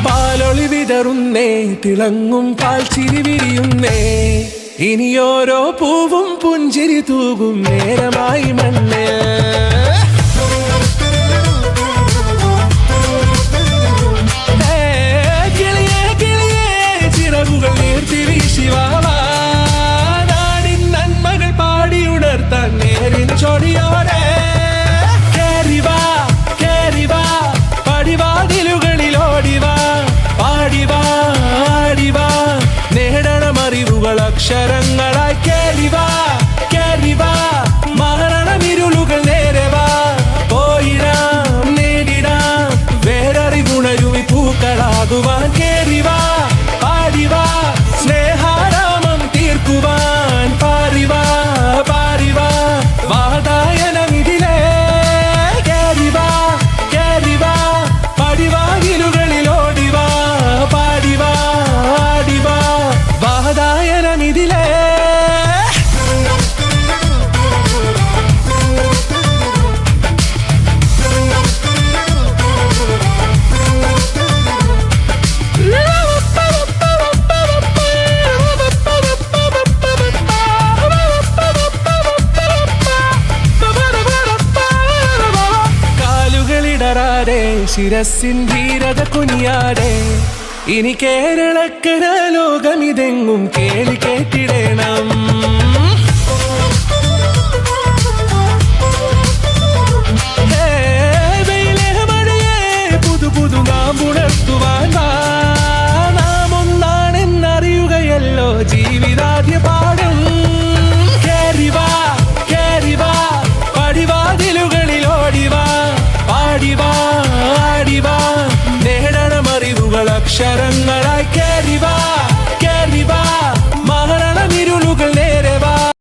പാലൊളി വിതറുന്നേ, തിളങ്ങും പാൽച്ചിരി വിരിയുന്നേ, ഇനിയോരോ പൂവും പുഞ്ചിരി തൂകും നേരമായി മണ്ണേ. കിളിയേ കിളിയേ ചിറകുകൾ നീർത്തി വീശിവാവാ, നാടിൻ നന്മകൾ പാടിയുണർത്താൻ നേരിൻ ചൊടിയോടെ. കേറിവാ കേറിവാ പടിവാതിലുകളിൽ ഓടിവാ, പാടിവാ ആടിവാ നേടണം അറിവുകൾ അക്ഷരങ്ങളായി. കേറിവാ കേറിവാ മരണമിരുളുകൾ നേരവാ, പോയിടാം നേടിടാം വേററിവുണരുവി പൂക്കളാകുവാൻ. കേറിവാ പാടിവാ സ്നേഹാരാമം തീർക്കുവാൻ, പാറിവാ പാറിവാ വാതായനമിതിലേ. കേറിവാ കേറിവാ പടിവാതിലുകളിൽ ഓടിവാ, പാടിവാ ആടിവാ വാതായനമിതിലേ. കാലുകളിടറാതെ ശിരസിൻ ധീരത കുനിയാതെ, ഇനി കേരളക്കര ലോകമിതെങ്ങും കേളി കേട്ടിടേ.